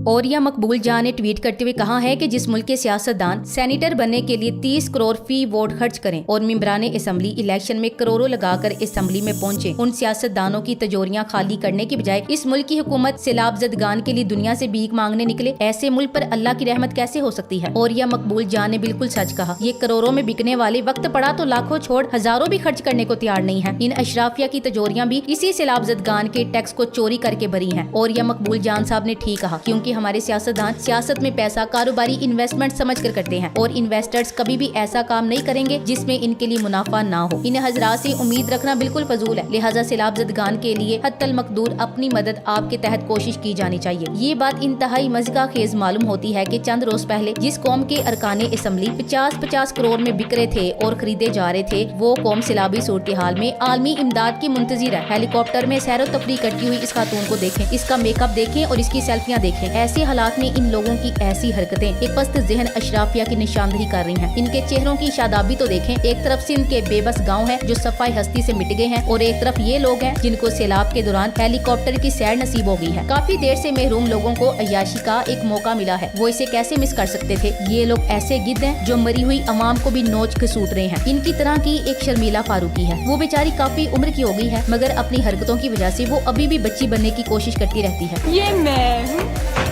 औरिया मकबूल जान ने ट्वीट करते हुए कहा है कि जिस मुल्क के सियासतदान सेनेटर बनने के लिए 30 करोड़ फी वोट खर्च करें और मेंबरान असम्बली इलेक्शन में करोड़ों लगाकर असम्बली में पहुंचे, उन सियासतदानों की तिजोरियां खाली करने की बजाय इस मुल्क की हुकूमत सैलाब ज़दगान के लिए दुनिया से भीख मांगने निकले, ऐसे मुल्क पर अल्लाह की रहमत कैसे हो सकती है। औरिया मकबूल जान ने बिल्कुल सच कहा। ये करोड़ों में बिकने वाले वक्त पड़ा तो लाखों छोड़ हजारों भी खर्च करने को तैयार नहीं है। इन अशराफिया की तिजोरियां भी इसी सैलाब ज़दगान के टैक्स को चोरी करके भरी हैं। औरिया मकबूल जान साहब ने ठीक कहा, क्योंकि हमारे सियासतदान सियासत में पैसा कारोबारी इन्वेस्टमेंट समझकर करते हैं और इन्वेस्टर्स कभी भी ऐसा काम नहीं करेंगे जिसमें इनके लिए मुनाफा ना हो। इन हजरात से उम्मीद रखना बिल्कुल फजूल है। लिहाजा सैलाब ज़दगान के लिए हत्तल मकदूर अपनी मदद आपके तहत कोशिश की जानी चाहिए। ये बात इंतहाई मज़गा खेज मालूम होती है कि चंद रोज पहले जिस कौम के अरकाने असम्बली 50-50 करोड़ में बिक रहे थे और खरीदे जा रहे थे, वो कौम सैलाबी सूरत हाल में आलमी इमदाद की मुंतजिर है। हेलीकॉप्टर में सैरो तफरी करती हुई इस खातून को देखें, इसका मेकअप देखें और इसकी सेल्फियां देखें। ऐसे हालात में इन लोगों की ऐसी हरकतें एक पस्त ज़हन अशराफिया की निशानदही कर रही हैं। इनके चेहरों की शादाबी तो देखें। एक तरफ से इनके बेबस गांव हैं जो सफाई हस्ती से मिट गए हैं और एक तरफ ये लोग हैं जिनको सैलाब के दौरान हेलीकॉप्टर की सैर नसीब हो गई है। काफी देर से महरूम लोगों को अय्याशी का एक मौका मिला है, वो इसे कैसे मिस कर सकते थे। ये लोग ऐसे गिद्ध हैं जो मरी हुई अवाम को भी नोच घसूट रहे हैं। इनकी तरह की एक शर्मिला फारूकी है, वो बेचारी काफी उम्र की हो गई है मगर अपनी हरकतों की वजह से वो अभी भी बच्ची बनने की कोशिश करती रहती है। ये मैं हूँ,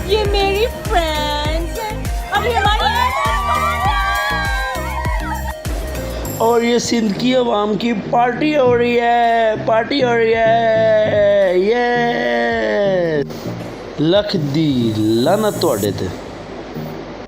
ये मेरी फ्रेंड्स हैं, अभी हमारी और ये सिंध की अवाम की पार्टी हो रही है, पार्टी हो रही है। ये लख दी लानत तुहाडे ते।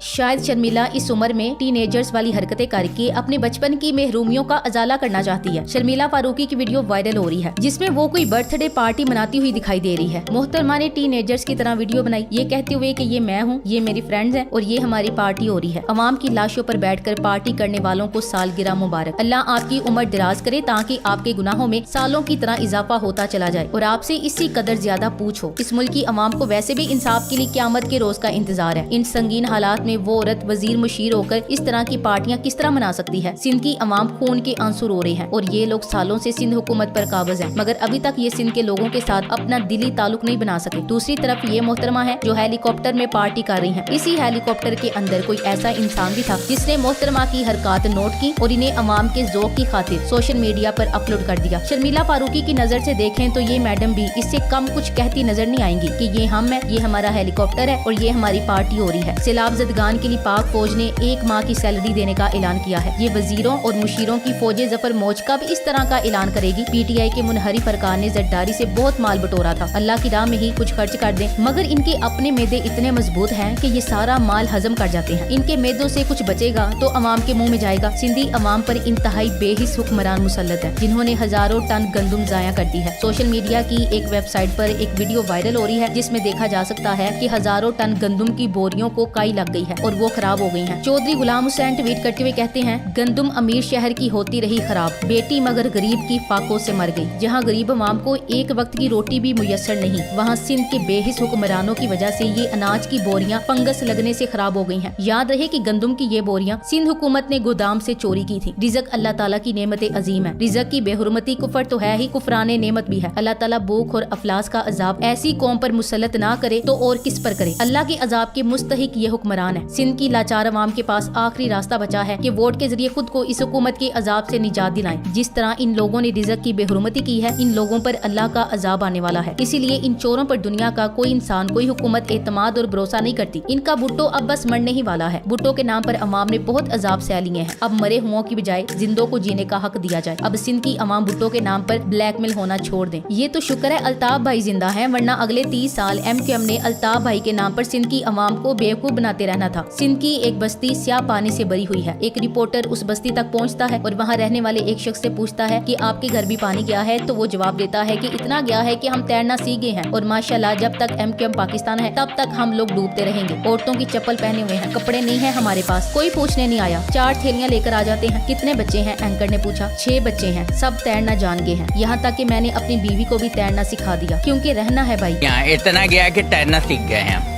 शायद शर्मिला इस उम्र में टीनेजर्स वाली हरकतें करके अपने बचपन की महरूमियों का अजाला करना चाहती है। शर्मिला फारूकी की वीडियो वायरल हो रही है जिसमें वो कोई बर्थडे पार्टी मनाती हुई दिखाई दे रही है। मोहतरमा ने टीनेजर्स की तरह वीडियो बनाई, ये कहते हुए कि ये मैं हूँ, ये मेरी फ्रेंड्स हैं और ये हमारी पार्टी हो रही है। अवाम की लाशों पर बैठकर पार्टी करने वालों को सालगिरह मुबारक। अल्लाह आपकी उम्र दराज करे ताकि आपके गुनाहों में सालों की तरह इजाफा होता चला जाए और आपसे इसी कदर ज्यादा पूछो। इस मुल्क की अवाम को वैसे भी इंसाफ के लिए क़यामत के रोज का इंतजार है। इन संगीन हालात में वो औरत वजीर मुशीर होकर इस तरह की पार्टियां किस तरह मना सकती है। सिंध की अवाम खून के आंसू रो रहे हैं और ये लोग सालों से सिंध हुकूमत पर काबिज हैं, मगर अभी तक ये सिंध के लोगों के साथ अपना दिली ताल्लुक नहीं बना सके। दूसरी तरफ ये मोहतरमा है जो हेलीकॉप्टर में पार्टी कर रही है। इसी हेलीकॉप्टर के अंदर कोई ऐसा इंसान भी था जिसने मोहतरमा की हरकत नोट की और इन्हें अवाम के ज़ौक़ की खातिर सोशल मीडिया पर अपलोड कर दिया। शर्मिला फारूकी की नजर से देखें तो ये मैडम भी इससे कम कुछ कहती नजर नहीं आएंगी कि ये हम है, ये हमारा हेलीकॉप्टर है और ये हमारी पार्टी हो रही है। सैलाब ज़दगान के लिए पाक फौज ने 1 माह की सैलरी देने का ऐलान किया है। ये वजीरों और मुशीरों की फौजे जफर मौज का भी इस तरह का ऐलान करेगी। पीटीआई के मुनहरिफ अरकान ने जरदारी से बहुत माल बटोरा था, अल्लाह की राह में ही कुछ खर्च कर दें, मगर इनके अपने मैदे इतने मजबूत हैं कि ये सारा माल हजम कर जाते हैं। इनके मैदों से कुछ बचेगा तो अवाम के मुंह में जाएगा। सिंधी अवाम पर इंतहाई बेहिस हुक्मरान मुसल्लत है जिन्होंने हजारों टन गंदुम जाया कर दी है। सोशल मीडिया की एक वेबसाइट पर एक वीडियो वायरल हो रही है जिसमें देखा जा सकता है कि हजारों टन गंदुम की बोरियों को काई लग गई है और वो खराब हो गई है। चौधरी गुलाम हुसैन ट्वीट करते हुए कहते हैं, गंदुम अमीर शहर की होती रही खराब, बेटी मगर गरीब की फाकों से मर गई। जहाँ गरीब अवाम को एक वक्त की रोटी भी मुयस्सर नहीं, वहाँ सिंध के बेहिस हुक्मरानों की वजह से ये अनाज की बोरियां फंगस लगने से खराब हो गई हैं। याद रहे कि गंदुम की ये बोरियां सिंध हुकूमत ने गोदाम से चोरी की थी। रिज़्क अल्लाह ताला की नेमत अजीम है। रिज़्क की बेहुरमती कुफर तो है ही, कुफराने नेमत भी है। अल्लाह ताला भूख और अफलास का अजाब ऐसी कौम पर मुसल्लत ना करे तो और किस पर करे। अल्लाह के अजाब के मुस्तहिक ये हुक्मरान है। सिंध की लाचार अवाम के पास आखिरी रास्ता बचा है कि वोट के जरिए खुद को इस हुकूमत के अजाब से निजात दिलाएं। जिस तरह इन लोगों ने रिज़्क की बेहुरमती की है, इन लोगों पर अल्लाह का अजाब आने वाला है। इसीलिए इन चोरों पर दुनिया का कोई इंसान, कोई हुकूमत एतमाद और भरोसा नहीं करती। इनका भुट्टो अब बस मरने ही वाला है। भुट्टो के नाम पर अवाम ने बहुत अजाब सह लिए हैं। अब मरे हुओं की बजाय जिंदों को जीने का हक दिया जाए। अब सिंध की अवाम भुट्टो के नाम पर ब्लैकमेल होना छोड़ दें। ये तो शुक्र है अल्ताफ भाई जिंदा है, वरना अगले 30 साल MQM ने अल्ताफ भाई के नाम पर सिंध की अवाम को बेवकूफ बनाते रहना था। सिंध की एक बस्ती स्याह पानी से भरी हुई है। एक रिपोर्टर उस बस्ती तक पहुंचता है और वहां रहने वाले एक शख्स से पूछता है कि आपके घर भी पानी गया है, तो वो जवाब देता है कि इतना गया है कि हम तैरना सीख गए हैं और माशाल्लाह जब तक MQM पाकिस्तान है तब तक हम लोग डूबते रहेंगे। औरतों की चप्पल पहने हुए हैं, कपड़े नहीं है हमारे पास, कोई पूछने नहीं आया। 4 थैलियां लेकर आ जाते हैं। कितने बच्चे हैं? एंकर ने पूछा। 6 बच्चे हैं, सब तैरना जान गए हैं। यहाँ तक कि मैंने अपनी बीवी को भी तैरना सिखा दिया क्योंकि रहना है भाई। यहाँ इतना गया कि तैरना सीख गए हैं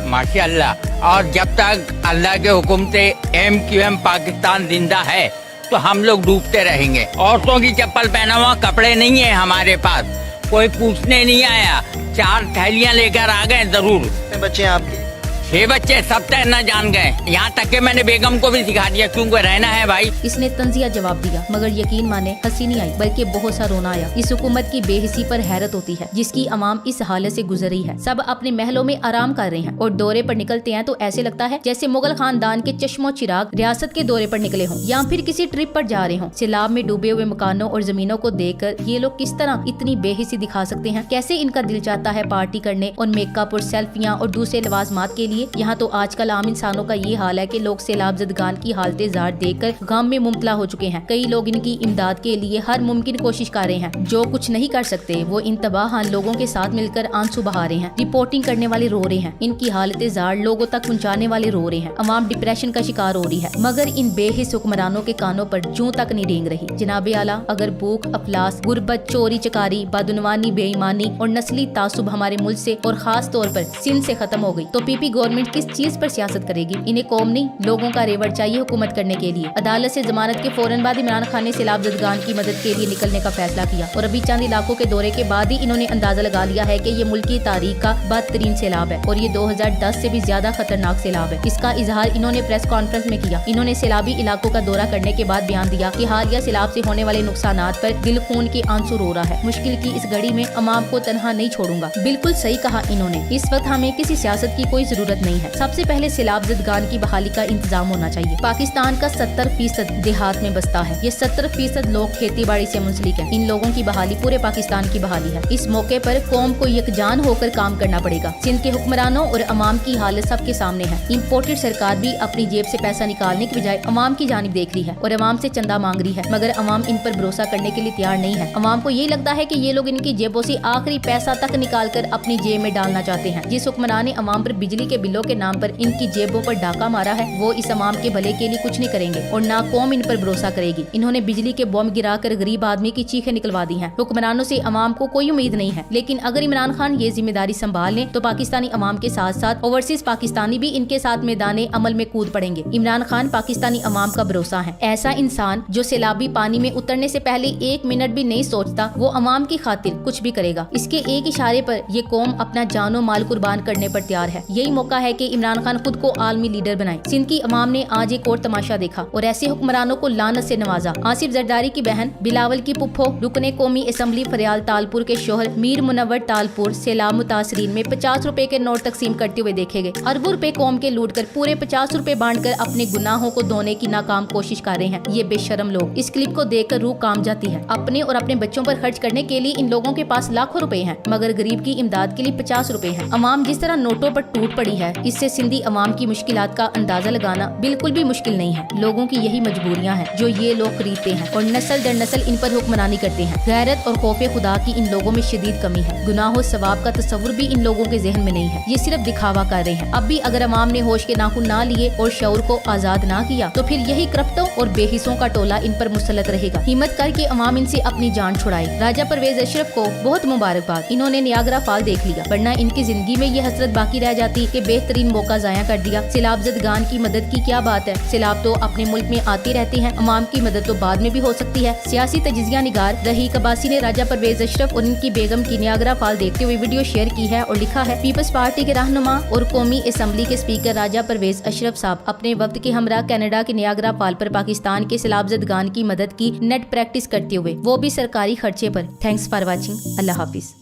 माशाअल्लाह। और जब तक अल्लाह के हुक्म से MQM पाकिस्तान जिंदा है तो हम लोग डूबते रहेंगे। औरतों की चप्पल पहना हुआ, कपड़े नहीं है हमारे पास, कोई पूछने नहीं आया, 4 थैलियां लेकर आ गए जरूर। कितने बच्चे हैं आपके? 6 बच्चे सब तैरना जान गए, यहाँ तक कि मैंने बेगम को भी सिखा दिया, क्योंकि रहना है भाई। इसने तंजिया जवाब दिया, मगर यकीन माने हंसी नहीं आई बल्कि बहुत सा रोना आया। इस हुकूमत की बेहिसी पर हैरत होती है जिसकी अवाम इस हालत से गुजर रही है। सब अपने महलों में आराम कर रहे हैं और दौरे पर निकलते हैं तो ऐसे लगता है जैसे मुगल खानदान के चश्मो चिराग रियासत के दौरे पर निकले हों या फिर किसी ट्रिप पर जा रहे हों। सैलाब में डूबे हुए मकानों और जमीनों को देखकर ये लोग किस तरह इतनी बेहिसी दिखा सकते हैं? कैसे इनका दिल चाहता है पार्टी करने और मेकअप और सेल्फियां और दूसरे लवाजमात के लिए। यहाँ तो आजकल आम इंसानों का ये हाल है कि लोग सैलाब जदगान की हालतें जार देखकर गम में मुब्तला हो चुके हैं। कई लोग इनकी इमदाद के लिए हर मुमकिन कोशिश कर रहे हैं। जो कुछ नहीं कर सकते वो इन तबाहान लोगों के साथ मिलकर आंसू बहा रहे हैं। रिपोर्टिंग करने वाले रो रहे हैं, इनकी हालतें जार लोगों तक पहुँचाने वाले रो रहे हैं। अवाम डिप्रेशन का शिकार हो रही है, मगर इन बेहिस हुक्मरानों के कानों पर जूं तक नहीं रेंग रही। जनाबे आला, अगर भूख, अफलास, गुर्बत, चोरी चकारी, बदनवानी, बेईमानी और नस्ली तासुब हमारे मुल्क से और खास तौर पर सिंध से खत्म हो गई तो पीपी गवर्नमेंट किस चीज पर सियासत करेगी? इन्हें कौम नहीं लोगों का रेवड़ चाहिए हुकूमत करने के लिए। अदालत से जमानत के फौरन बाद इमरान खान ने सैलाब जदगान की मदद के लिए निकलने का फैसला किया और अभी चंद इलाकों के दौरे के बाद ही इन्होंने अंदाजा लगा लिया है कि ये मुल्क की तारीख का बदतरीन सैलाब है और ये 2010 से भी ज्यादा खतरनाक सैलाब है। इसका इजहार इन्होंने प्रेस कॉन्फ्रेंस में किया। इन्होंने सैलाबी इलाकों का दौरा करने के बाद बयान दिया कि हालिया सैलाब से होने वाले नुकसानात पर दिल खून के आंसू रो रहा है। मुश्किल की इस घड़ी में अवाम को तनहा नहीं छोड़ूंगा। बिल्कुल सही कहा इन्होंने, इस वक्त हमें किसी सियासत की कोई जरूरत नहीं है। सबसे पहले सैलाब जदगान की बहाली का इंतजाम होना चाहिए। पाकिस्तान का 70% देहात में बसता है। ये 70% लोग खेती बाड़ी से मुंसलिक हैं। इन लोगों की बहाली पूरे पाकिस्तान की बहाली है। इस मौके पर कौम को यकजान होकर काम करना पड़ेगा। सिंध के हुक्मरानों और अवाम की हालत सबके सामने है। इम्पोर्टेड सरकार भी अपनी जेब से पैसा निकालने की बजाय अवाम की जानिब देख रही है और अवाम से चंदा मांग रही है, मगर अवाम इन पर भरोसा करने के लिए तैयार नहीं है। अवाम को ये लगता है कि ये लोग इनकी जेबों से आखिरी पैसा तक निकाल कर अपनी जेब में डालना चाहते हैं। जिस हुक्मरान ने अवाम पर बिजली के बिलों के नाम पर इनकी जेबों पर डाका मारा है वो इस अवाम के भले के लिए कुछ नहीं करेंगे और ना कौम इन पर भरोसा करेगी। इन्होंने बिजली के बम गिराकर गरीब आदमी की चीखें निकलवा दी हैं। हुक्मरानों से अवाम को कोई उम्मीद नहीं है, लेकिन अगर इमरान खान ये जिम्मेदारी संभाल लें तो पाकिस्तानी अवाम के साथ साथ ओवरसीज पाकिस्तानी भी इनके साथ मैदान अमल में कूद पड़ेंगे। इमरान खान पाकिस्तानी अवाम का भरोसा है। ऐसा इंसान जो सैलाबी पानी में उतरने से पहले 1 मिनट भी नहीं सोचता वो अवाम की खातिर कुछ भी करेगा। इसके एक इशारे पर ये कौम अपना जानो माल कुर्बान करने पर तैयार है। यही मौका है कि इमरान खान खुद को आलमी लीडर बनाए। सिंध की अवाम ने आज एक और तमाशा देखा और ऐसे हुक्मरानों को लानत से नवाजा। आसिफ जरदारी की बहन, बिलावल की पुप्पो, रुकने कौमी असम्बली फरियाल तालपुर के शोहर मीर मुनव्वर तालपुर सैलाब मुतासरीन में 50 रुपए के नोट तकसीम करते हुए देखे गए। अरबों रुपए कौम के लूट कर पूरे 50 रुपए बांट कर अपने गुनाहों को धोने की नाकाम कोशिश कर रहे हैं ये बेशरम लोग। इस क्लिप को देखकर रूह काम जाती है। अपने और अपने बच्चों पर खर्च करने के लिए इन लोगों के पास लाखों रुपए हैं, मगर गरीब की इमदाद के लिए 50 रुपए हैं। अवाम जिस तरह नोटों पर टूट पड़ी है, इससे सिंधी अवाम की मुश्किलात का अंदाजा लगाना बिल्कुल भी मुश्किल नहीं है। लोगों की यही मजबूरियां हैं जो ये लोग खरीदते हैं और नस्ल दर नस्ल इन पर हुक्मरानी करते हैं। गैरत और खौफे खुदा की इन लोगों में शदीद कमी है। गुनाह सवाब का तस्वुर भी इन लोगों के जहन में नहीं है। ये सिर्फ दिखावा कर रहे हैं। अब भी अगर अवाम ने होश के नाखून ना लिए और शऊर को आजाद ना किया तो फिर यही करप्टों और बेहिसों का टोला इन पर मुसल्लत रहेगा। हिम्मत करके अवाम इनसे अपनी जान छुड़ाए। राजा परवेज अशरफ को बहुत मुबारकबाद, इन्होंने नियाग्रा फॉल देख लिया, वरना इनकी जिंदगी में ये हसरत बाकी रह जाती कि बेहतरीन मौका जाया कर दिया। सैलाब जदगान की मदद की क्या बात है, सैलाब तो अपने मुल्क में आते रहते हैं, अवाम की मदद तो बाद में भी हो सकती है। सियासी तजिजिया निगार रहीक अब्बासी ने राजा परवेज अशरफ और इनकी बेगम की नियाग्रा फॉल देखते हुए वीडियो शेयर की है और लिखा है, पीपल्स पार्टी के रहनुमा और कौमी असम्बली के स्पीकर राजा परवेज अशरफ साहब अपने वक्त के हमरा कनाडा के नियाग्रा फॉल पर पाकिस्तान के सैलाब जदगान की मदद की नेट प्रैक्टिस करते हुए, वो भी सरकारी खर्चे पर। Thanks for watching. Allah Hafiz.